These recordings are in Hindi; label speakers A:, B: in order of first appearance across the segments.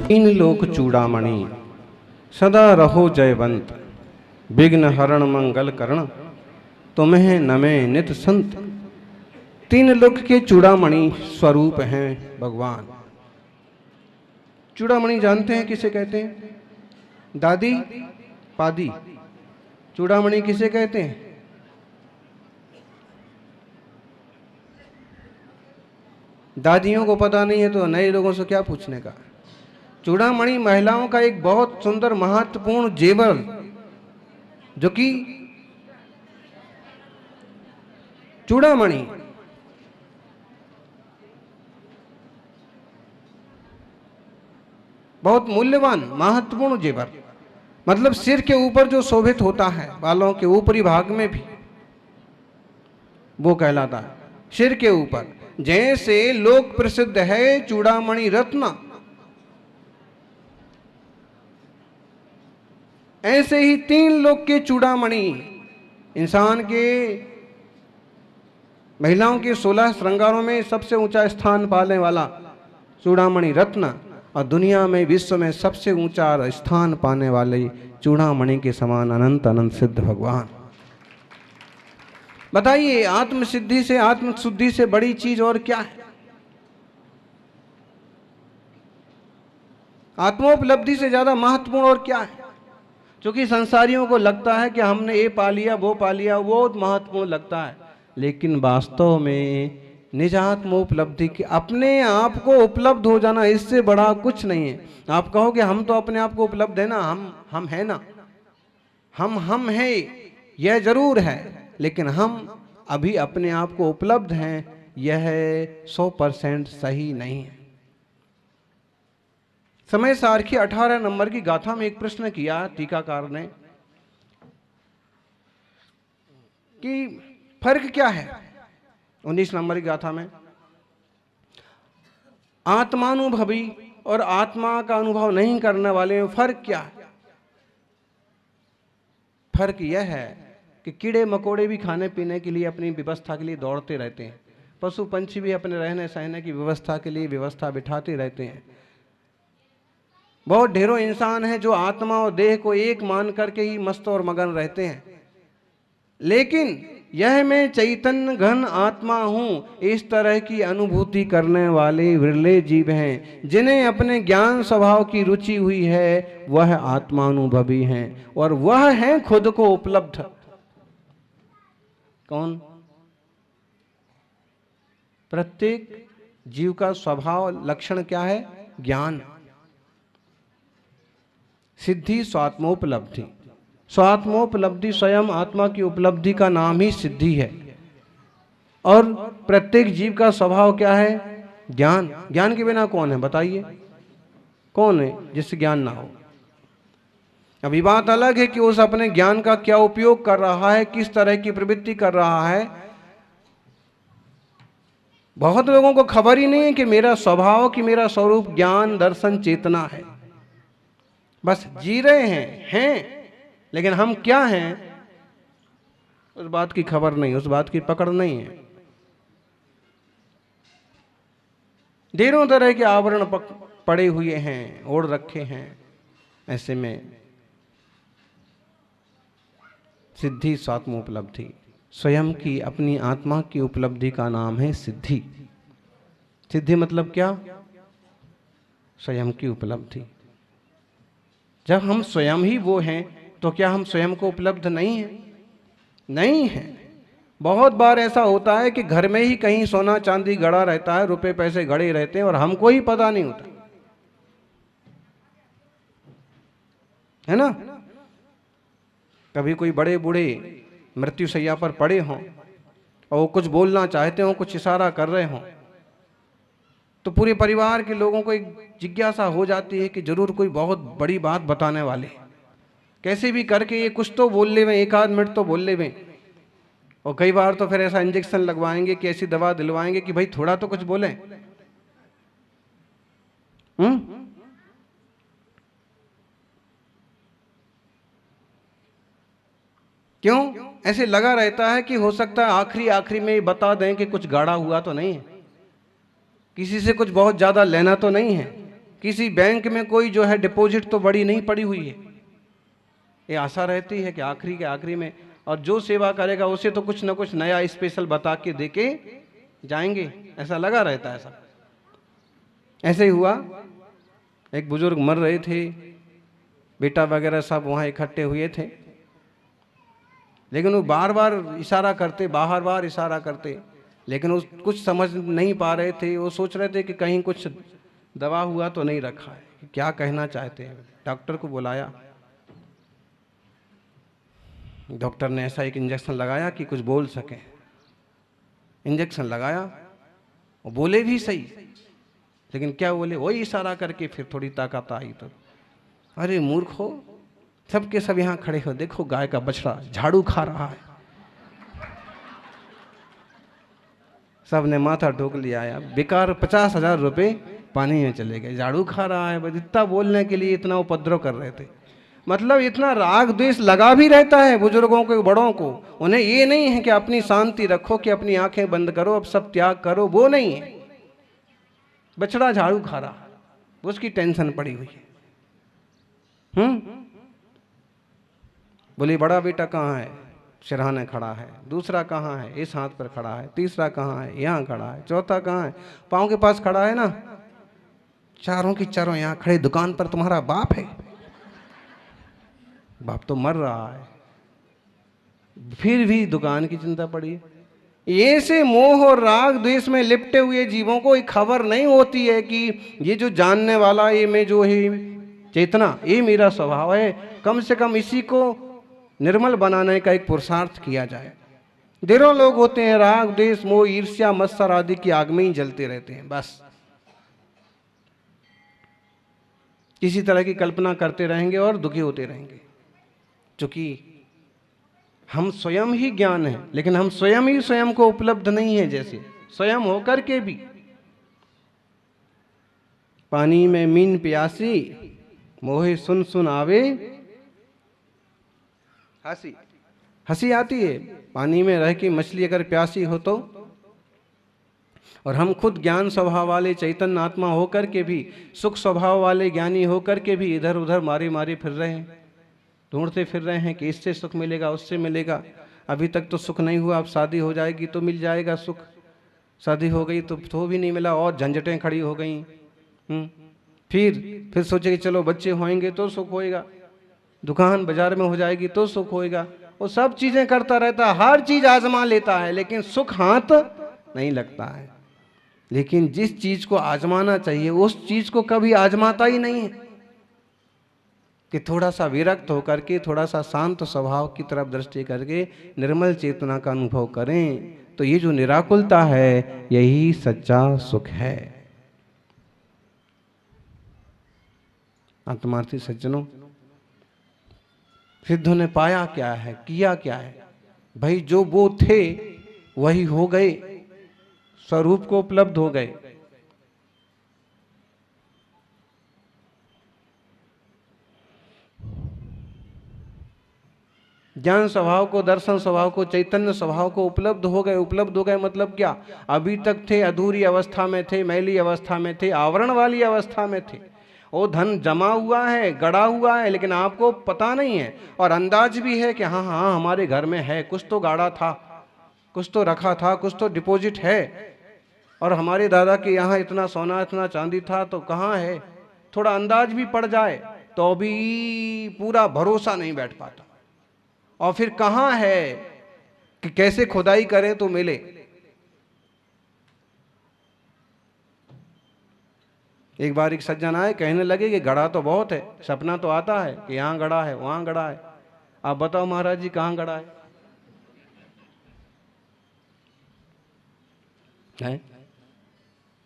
A: तीन लोक चूड़ामणि सदा रहो जयवंत, विघ्न हरण मंगल करण तुम्हें नमे नित संत। तीन लोक के चूड़ामणि स्वरूप हैं भगवान। चूड़ामणि जानते हैं किसे कहते हैं? दादी पादी चूड़ामणि किसे कहते हैं? दादियों को पता नहीं है तो नए लोगों से क्या पूछने का। चूड़ामणि महिलाओं का एक बहुत सुंदर महत्वपूर्ण जेवर, जो कि चूड़ामणि बहुत मूल्यवान महत्वपूर्ण जेवर, मतलब सिर के ऊपर जो शोभित होता है, बालों के ऊपरी भाग में भी, वो कहलाता है सिर के ऊपर। जैसे लोक प्रसिद्ध है चूड़ामणि रत्न, ऐसे ही तीन लोक के चूड़ामणि इंसान के, महिलाओं के 16 श्रृंगारों में सबसे ऊंचा स्थान पाने वाला चूड़ामणि रत्न, और दुनिया में विश्व में सबसे ऊंचा स्थान पाने वाले चूड़ामणि के समान अनंत अनंत सिद्ध भगवान। बताइए, आत्मसिद्धि से, आत्मशुद्धि से बड़ी चीज और क्या है? आत्मोपलब्धि से ज्यादा महत्वपूर्ण और क्या है? क्योंकि संसारियों को लगता है कि हमने ये पा लिया, वो पा लिया, वो महत्वपूर्ण लगता है, लेकिन वास्तव में निजात्मोपलब्धि की, अपने आप को उपलब्ध हो जाना, इससे बड़ा कुछ नहीं है। आप कहोगे हम तो अपने आप को उपलब्ध है ना, हम है ना, हम है, यह जरूर है, लेकिन हम अभी अपने आप को उपलब्ध हैं, यह 100% सही नहीं है। समय सार की 18 नंबर की गाथा में एक प्रश्न किया टीकाकार ने कि फर्क क्या है 19 नंबर की गाथा में, आत्मानुभवी और आत्मा का अनुभव नहीं करने वाले में फर्क क्या है? फर्क यह है कि कीड़े मकोड़े भी खाने पीने के लिए अपनी व्यवस्था के लिए दौड़ते रहते हैं, पशु पंछी भी अपने रहने सहने की व्यवस्था के लिए व्यवस्था बिठाते रहते हैं। बहुत ढेरों इंसान हैं जो आत्मा और देह को एक मान करके ही मस्त और मगन रहते हैं, लेकिन यह मैं चैतन्य घन आत्मा हूं, इस तरह की अनुभूति करने वाले विरले जीव हैं। जिन्हें अपने ज्ञान स्वभाव की रुचि हुई है वह आत्मानुभवी हैं, और वह हैं खुद को उपलब्ध। कौन? प्रत्येक जीव का स्वभाव लक्षण क्या है? ज्ञान, सिद्धि, स्वात्मोपलब्धि। स्वात्मोपलब्धि स्वयं आत्मा की उपलब्धि का नाम ही सिद्धि है। और प्रत्येक जीव का स्वभाव क्या है? ज्ञान। ज्ञान के बिना कौन है बताइए? कौन है जिससे ज्ञान ना हो? अभी बात अलग है कि उस अपने ज्ञान का क्या उपयोग कर रहा है, किस तरह की प्रवृत्ति कर रहा है। बहुत लोगों को खबर ही नहीं है कि मेरा स्वभाव, कि मेरा स्वरूप ज्ञान दर्शन चेतना है। बस जी रहे हैं, लेकिन हम क्या हैं उस बात की खबर नहीं, उस बात की पकड़ नहीं है। ढेरों तरह के आवरण पड़े हुए हैं, ओढ़ रखे हैं। ऐसे में सिद्धि, स्वात्मोपलब्धि, स्वयं की अपनी आत्मा की उपलब्धि का नाम है सिद्धि। सिद्धि मतलब क्या? स्वयं की उपलब्धि। जब हम स्वयं ही वो हैं तो क्या हम स्वयं को उपलब्ध नहीं हैं? नहीं है। बहुत बार ऐसा होता है कि घर में ही कहीं सोना चांदी गड़ा रहता है, रुपए पैसे गड़े रहते हैं और हमको ही पता नहीं होता, है ना? कभी कोई बड़े बूढ़े मृत्यु शैया पर पड़े हों और वो कुछ बोलना चाहते हों, कुछ इशारा कर रहे हों, तो पूरे परिवार के लोगों को एक जिज्ञासा हो जाती है कि जरूर कोई बहुत बड़ी बात बताने वाले, कैसे भी करके ये कुछ तो बोल ले, एक आध मिनट तो बोल ले। और कई बार तो फिर ऐसा इंजेक्शन लगवाएंगे कि ऐसी दवा दिलवाएंगे कि भाई थोड़ा तो कुछ बोले। क्यों? ऐसे लगा रहता है कि हो सकता है आखिरी आखिरी में ये बता दें कि कुछ गाढ़ा हुआ तो नहीं है, किसी से कुछ बहुत ज़्यादा लेना तो नहीं है, किसी बैंक में कोई जो है डिपॉजिट तो बड़ी नहीं पड़ी हुई है। ये आशा रहती है कि आखिरी के आखिरी में, और जो सेवा करेगा उसे तो कुछ ना कुछ नया स्पेशल बता के दे के जाएंगे, ऐसा लगा रहता है सब। ऐसे ही हुआ, एक बुजुर्ग मर रहे थे, बेटा वगैरह सब वहाँ इकट्ठे हुए थे, लेकिन वो बार बार इशारा करते, बार बार इशारा करते, लेकिन वो कुछ समझ नहीं पा रहे थे। वो सोच रहे थे कि कहीं कुछ दवा हुआ तो नहीं रखा है, क्या कहना चाहते हैं। डॉक्टर को बुलाया, डॉक्टर ने ऐसा एक इंजेक्शन लगाया कि कुछ बोल सके। इंजेक्शन लगाया, वो बोले भी सही, लेकिन क्या बोले, वही इशारा करके फिर थोड़ी ताकत आई तो, अरे मूर्ख हो, सबके सब यहाँ खड़े हो, देखो गाय का बछड़ा झाड़ू खा रहा है। सब ने माथा ठोक लिया, यार बेकार 50,000 रुपये पानी में चले गए, झाड़ू खा रहा है, बस इतना बोलने के लिए इतना उपद्रव कर रहे थे। मतलब इतना राग द्वेष लगा भी रहता है बुजुर्गों को, बड़ों को। उन्हें ये नहीं है कि अपनी शांति रखो, कि अपनी आंखें बंद करो, अब सब त्याग करो, वो नहीं है। बछड़ा झाड़ू खा रहा, उसकी टेंशन पड़ी हुई है। बोली बड़ा बेटा कहाँ है, सिरहाने खड़ा है। दूसरा कहाँ है, इस हाथ पर खड़ा है। तीसरा कहाँ है, यहाँ खड़ा है। चौथा कहाँ है, पाँव के पास खड़ा है ना। चारों की चारों यहाँ खड़े, दुकान पर तुम्हारा बाप है, बाप तो मर रहा है, फिर भी दुकान की चिंता पड़ी है। ये से मोह और राग द्वेष में लिपटे हुए जीवों को एक खबर नहीं होती है कि ये जो जानने वाला, ये मैं जो है चेतना, ये मेरा स्वभाव है, कम से कम इसी को निर्मल बनाने का एक पुरुषार्थ किया जाए। ढेरों लोग होते हैं राग द्वेष मोह ईर्ष्या मत्सर आदि की आग में ही जलते रहते हैं, बस किसी तरह की कल्पना करते रहेंगे और दुखी होते रहेंगे। क्योंकि हम स्वयं ही ज्ञान है, लेकिन हम स्वयं ही स्वयं को उपलब्ध नहीं है। जैसे स्वयं होकर के भी पानी में मीन प्यासी, मोहे सुन सुन आवे हंसी। हंसी आती है पानी में रह के मछली अगर प्यासी हो तो, और हम खुद ज्ञान स्वभाव वाले चैतन्य आत्मा होकर के भी, सुख स्वभाव वाले ज्ञानी होकर के भी इधर उधर मारे मारे फिर रहे हैं, ढूंढते फिर रहे हैं कि इससे सुख मिलेगा, उससे मिलेगा। अभी तक तो सुख नहीं हुआ, अब शादी हो जाएगी तो मिल जाएगा सुख। शादी हो गई तो भी नहीं मिला, और झंझटें खड़ी हो गई। फिर सोचे कि चलो बच्चे होंगे तो सुख होएगा, दुकान बाजार में हो जाएगी तो सुख होएगा। वो सब चीजें करता रहता, हर चीज आजमा लेता है, लेकिन सुख हाथ नहीं लगता है। लेकिन जिस चीज को आजमाना चाहिए उस चीज को कभी आजमाता ही नहीं है, कि थोड़ा सा विरक्त होकर के, थोड़ा सा शांत स्वभाव की तरफ दृष्टि करके निर्मल चेतना का अनुभव करें, तो ये जो निराकुलता है यही सच्चा सुख है। आत्मार्थी सज्जनों, सिद्धों ने पाया क्या है, किया क्या है भाई, जो वो थे वही हो गए, स्वरूप को उपलब्ध हो गए। ज्ञान स्वभाव को, दर्शन स्वभाव को, चैतन्य स्वभाव को उपलब्ध हो गए। उपलब्ध हो गए मतलब क्या, अभी तक थे अधूरी अवस्था में थे, मैली अवस्था में थे, आवरण वाली अवस्था में थे। वो धन जमा हुआ है, गड़ा हुआ है, लेकिन आपको पता नहीं है, और अंदाज भी है कि हाँ हाँ हमारे घर में है, कुछ तो गाड़ा था, कुछ तो रखा था, कुछ तो डिपॉजिट है, और हमारे दादा के यहाँ इतना सोना इतना चांदी था, तो कहाँ है। थोड़ा अंदाज भी पड़ जाए तो भी पूरा भरोसा नहीं बैठ पाता, और फिर कहाँ है कि कैसे खुदाई करें तो मिले। एक बार एक सज्जन आए, कहने लगे कि गड़ा तो बहुत है, सपना तो आता है कि यहाँ गड़ा है वहां गड़ा है, आप बताओ महाराज जी कहाँ गड़ा है?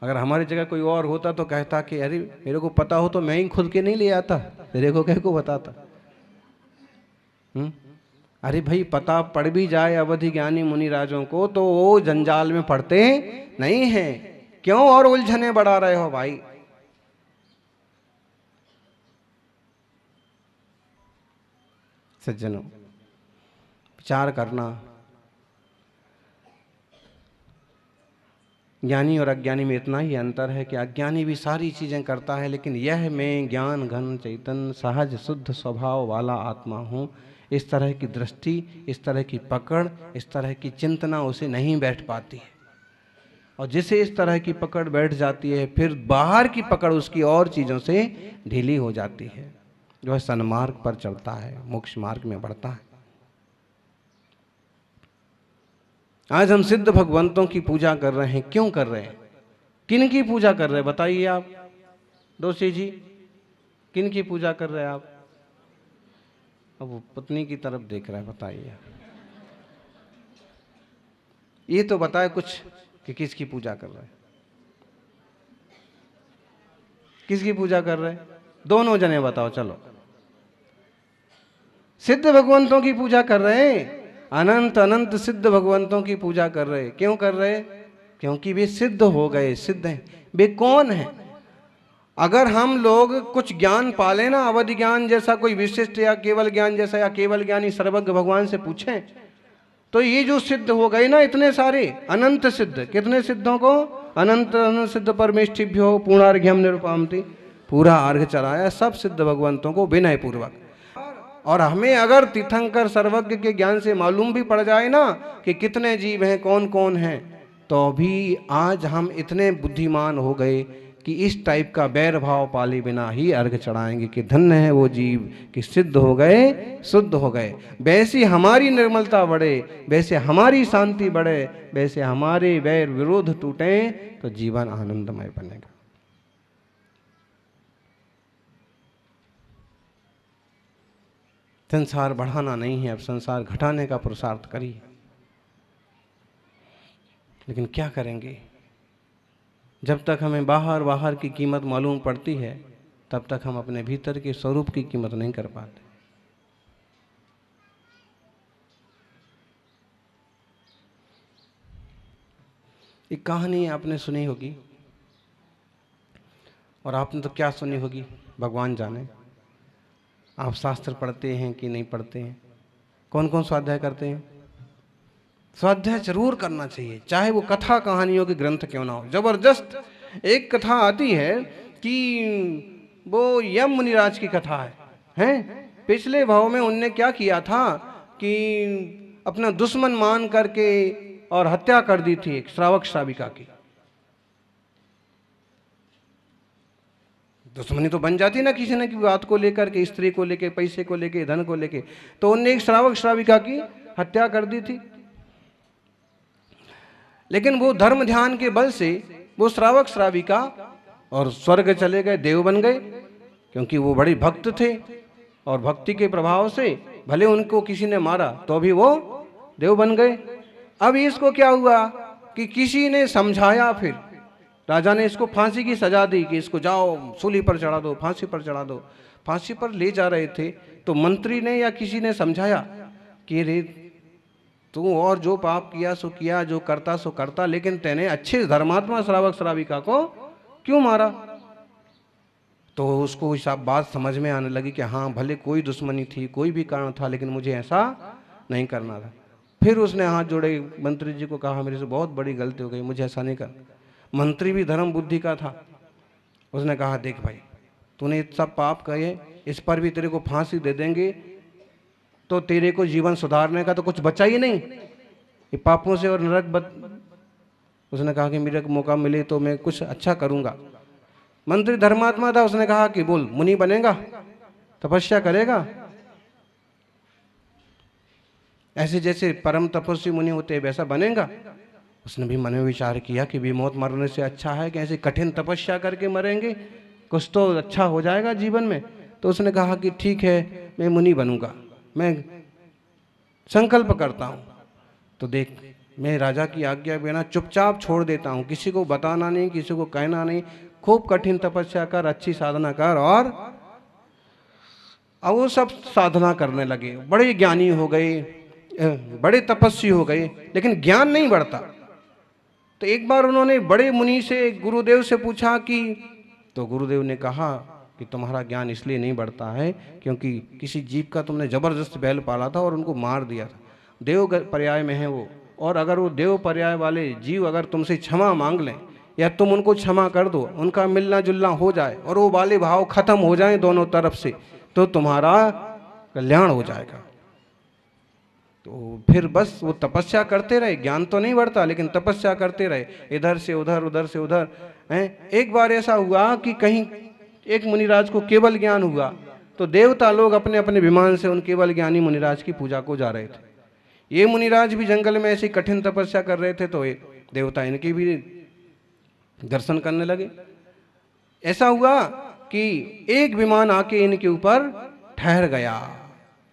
A: अगर हमारी जगह कोई और होता तो कहता कि अरे मेरे को पता हो तो मैं ही खुद के नहीं ले आता, तेरे को कह को बताता। अरे भाई पता पड़ भी जाए अवधि ज्ञानी मुनि राजों को तो वो जंजाल में पड़ते नहीं हैं। क्यों और उलझने बढ़ा रहे हो भाई। सज्जनों, विचार करना। ज्ञानी और अज्ञानी में इतना ही अंतर है कि अज्ञानी भी सारी चीज़ें करता है, लेकिन यह मैं ज्ञान घन चैतन्य सहज शुद्ध स्वभाव वाला आत्मा हूँ, इस तरह की दृष्टि, इस तरह की पकड़, इस तरह की चिंतना उसे नहीं बैठ पाती है। और जिसे इस तरह की पकड़ बैठ जाती है, फिर बाहर की पकड़ उसकी और चीज़ों से ढीली हो जाती है, जो है सन्मार्ग पर चलता है, मोक्ष मार्ग में बढ़ता है। आज हम सिद्ध भगवंतों की पूजा कर रहे हैं, क्यों कर रहे हैं? किन की पूजा कर रहे हैं बताइए आप दोषी जी, किन की पूजा कर रहे हैं आप? अब वो पत्नी की तरफ देख रहा है, बताइए ये तो बताए कुछ कि किसकी पूजा कर रहे हैं, किसकी पूजा कर रहे हैं? दोनों जने बताओ चलो। सिद्ध भगवंतों की पूजा कर रहे हैं, अनंत अनंत सिद्ध भगवंतों की पूजा कर रहे। क्यों कर रहे? क्योंकि वे सिद्ध हो गए, सिद्ध हैं। वे कौन हैं? अगर हम लोग कुछ ज्ञान पाले ना, अवधि ज्ञान जैसा, कोई विशिष्ट या केवल ज्ञान जैसा, या केवल ज्ञानी सर्वज्ञ भगवान से पूछें, तो ये जो सिद्ध हो गए ना इतने सारे अनंत सिद्ध, कितने सिद्धों को? अनंत अनंत सिद्ध परमेष्ठिभ्यो पूर्णार्घ्यम निरुपामति, पूरा अर्घ चढ़ाया सब सिद्ध भगवंतों को विनय पूर्वक। और हमें अगर तीर्थंकर सर्वज्ञ के ज्ञान से मालूम भी पड़ जाए ना कि कितने जीव हैं, कौन कौन हैं, तो भी आज हम इतने बुद्धिमान हो गए कि इस टाइप का बैर भाव पाले बिना ही अर्घ चढ़ाएंगे कि धन्य है वो जीव कि सिद्ध हो गए, शुद्ध हो गए। वैसी हमारी निर्मलता बढ़े, वैसे हमारी शांति बढ़े, वैसे हमारे वैर विरोध टूटे, तो जीवन आनंदमय बनेगा। संसार बढ़ाना नहीं है, अब संसार घटाने का पुरुषार्थ करिए। लेकिन क्या करेंगे? जब तक हमें बाहर की कीमत मालूम पड़ती है, तब तक हम अपने भीतर के स्वरूप की कीमत नहीं कर पाते। एक कहानी आपने सुनी होगी, और आपने तो क्या सुनी होगी भगवान जाने। आप शास्त्र पढ़ते हैं कि नहीं पढ़ते हैं? कौन कौन स्वाध्याय करते हैं? स्वाध्याय जरूर करना चाहिए, चाहे वो कथा कहानियों के ग्रंथ क्यों ना हो। जबरदस्त एक कथा आती है कि वो यम मुनिराज की कथा है। पिछले भाव में उनने क्या किया था कि अपना दुश्मन मान करके और हत्या कर दी थी एक श्रावक श्राविका की। दुश्मनी तो बन जाती ना किसी न किसी बात को लेकर के, स्त्री को लेके, पैसे को लेके, धन को लेके। तो उनने एक श्रावक श्राविका की हत्या कर दी थी। लेकिन वो धर्म ध्यान के बल से वो श्रावक श्राविका और स्वर्ग चले गए, देव बन गए, क्योंकि वो बड़े भक्त थे। और भक्ति के प्रभाव से भले उनको किसी ने मारा तो भी वो देव बन गए। अब इसको क्या हुआ कि किसी ने समझाया, फिर राजा ने इसको फांसी की सजा दी कि इसको जाओ सूली पर चढ़ा दो, फांसी पर चढ़ा दो। फांसी पर ले जा रहे थे तो मंत्री ने या किसी ने समझाया कि रे तू और जो पाप किया सो किया, जो करता सो करता, लेकिन तेने अच्छे धर्मात्मा श्रावक श्राविका को क्यों मारा? तो उसको सब बात समझ में आने लगी कि हाँ भले कोई दुश्मनी थी, कोई भी कारण था, लेकिन मुझे ऐसा नहीं करना था। फिर उसने हाथ जोड़े मंत्री जी को, कहा मेरे से बहुत बड़ी गलती हो गई, मुझे ऐसा नहीं कर। मंत्री भी धर्म बुद्धि का था। उसने कहा देख भाई, तूने सब पाप किए, इस पर भी तेरे को फांसी दे देंगे तो तेरे को जीवन सुधारने का तो कुछ बचा ही नहीं, ये पापों से और नरक उसने कहा कि मेरे को मौका मिले तो मैं कुछ अच्छा करूंगा। मंत्री धर्मात्मा था, उसने कहा कि बोल मुनि बनेगा, तपस्या करेगा, ऐसे जैसे परम तपस्वी मुनि होते हैं वैसा बनेगा। उसने भी मन में विचार किया कि भी मौत मरने से अच्छा है कि ऐसे कठिन तपस्या करके मरेंगे, कुछ तो अच्छा हो जाएगा जीवन में। तो उसने कहा कि ठीक है मैं मुनि बनूंगा, मैं संकल्प करता हूँ। तो देख मैं राजा की आज्ञा बिना चुपचाप छोड़ देता हूँ, किसी को बताना नहीं, किसी को कहना नहीं, खूब कठिन तपस्या कर, अच्छी साधना कर। और अब वो सब साधना करने लगे, बड़े ज्ञानी हो गए, बड़े तपस्वी हो गए, लेकिन ज्ञान नहीं बढ़ता। तो एक बार उन्होंने बड़े मुनि से, गुरुदेव से पूछा कि, तो गुरुदेव ने कहा कि तुम्हारा ज्ञान इसलिए नहीं बढ़ता है क्योंकि किसी जीव का तुमने जबरदस्त बैल पाला था और उनको मार दिया था। देव पर्याय में है वो। और अगर वो देव पर्याय वाले जीव अगर तुमसे क्षमा मांग लें या तुम उनको क्षमा कर दो, उनका मिलना जुलना हो जाए और वो वाले भाव खत्म हो जाएं दोनों तरफ से, तो तुम्हारा कल्याण हो जाएगा। तो फिर बस वो तपस्या करते रहे, ज्ञान तो नहीं बढ़ता लेकिन तपस्या करते रहे, इधर से उधर उधर से उधर हैं। एक बार ऐसा हुआ कि कहीं एक मुनिराज को केवल ज्ञान हुआ, तो देवता लोग अपने अपने विमान से उन केवल ज्ञानी मुनिराज की पूजा को जा रहे थे। ये मुनिराज भी जंगल में ऐसी कठिन तपस्या कर रहे थे, तो देवता इनकी भी दर्शन करने लगे। ऐसा हुआ कि एक विमान आके इनके ऊपर ठहर गया।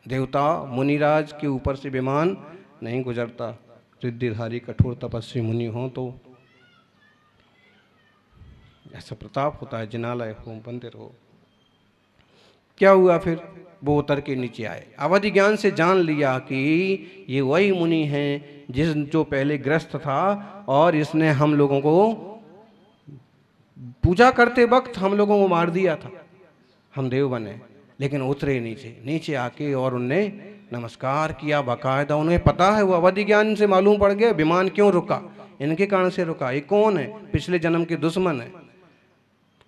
A: देवता मुनिराज के ऊपर से विमान नहीं गुजरता, रिद्धिधारी कठोर तपस्वी मुनि हो तो ऐसा प्रताप होता है। जिनालय हो, मंदिर हो। क्या हुआ फिर? वो उतर के नीचे आए, अवधि ज्ञान से जान लिया कि ये वही मुनि हैं जो पहले ग्रस्त था और इसने हम लोगों को पूजा करते वक्त हम लोगों को मार दिया था। हम देव बने, लेकिन उतरे नीचे आके और उनने नमस्कार किया बाकायदा। उन्हें पता है, वो अवधि ज्ञान से मालूम पड़ गया विमान क्यों रुका, इनके कारण से रुका। ये कौन है? पिछले जन्म के दुश्मन है।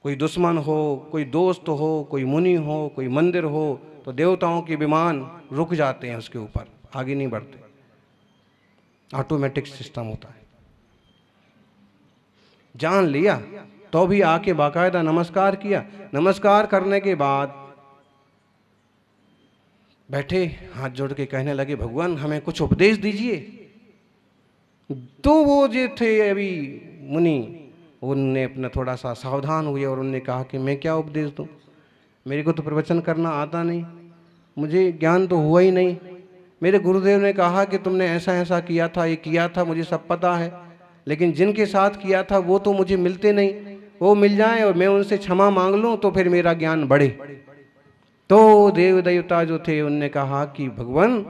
A: कोई दुश्मन हो, कोई दोस्त हो, कोई मुनि हो, कोई मंदिर हो, तो देवताओं के विमान रुक जाते हैं, उसके ऊपर आगे नहीं बढ़ते। ऑटोमेटिक सिस्टम होता है। जान लिया तो भी आके बाकायदा नमस्कार किया। नमस्कार करने के बाद बैठे, हाथ जोड़ के कहने लगे, भगवान हमें कुछ उपदेश दीजिए। तो वो जो थे अभी मुनि, उनने अपना थोड़ा सा सावधान हुए और उनने कहा कि मैं क्या उपदेश दूं, मेरे को तो प्रवचन करना आता नहीं, मुझे ज्ञान तो हुआ ही नहीं। मेरे गुरुदेव ने कहा कि तुमने ऐसा ऐसा किया था, ये किया था, मुझे सब पता है, लेकिन जिनके साथ किया था वो तो मुझे मिलते नहीं। वो मिल जाएं और मैं उनसे क्षमा मांग लूं तो फिर मेरा ज्ञान बढ़े। तो देव देवता जो थे उनने कहा कि भगवान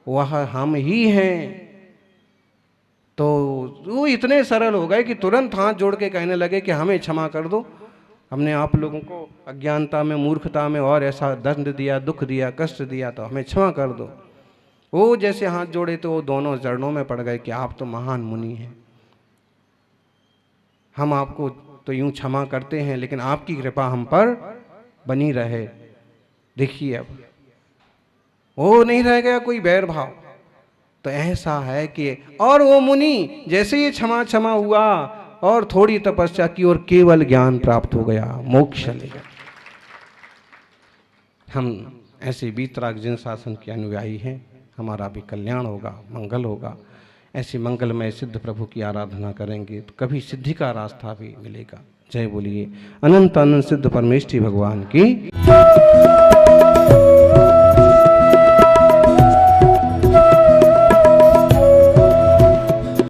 A: वह हम ही हैं। तो वो इतने सरल हो गए कि तुरंत हाथ जोड़ के कहने लगे कि हमें क्षमा कर दो, हमने आप लोगों को अज्ञानता में, मूर्खता में और ऐसा दंड दिया, दुख दिया, कष्ट दिया, तो हमें क्षमा कर दो। वो जैसे हाथ जोड़े तो वो दोनों चरणों में पड़ गए कि आप तो महान मुनि हैं, हम आपको तो यूं क्षमा करते हैं, लेकिन आपकी कृपा हम पर बनी रहे। देखिए अब वो नहीं रह गया कोई बैर भाव। तो ऐसा है कि और वो मुनि जैसे ये क्षमा क्षमा हुआ और थोड़ी तपस्या की और केवल ज्ञान प्राप्त हो गया, मोक्ष ले गया। हम ऐसे वीतराग जिन शासन के अनुयायी हैं, हमारा भी कल्याण होगा, मंगल होगा। ऐसे मंगलमय सिद्ध प्रभु की आराधना करेंगे तो कभी सिद्धि का रास्ता भी मिलेगा। जय बोलिए अनंत अनंत सिद्ध परमेष्ठी भगवान की।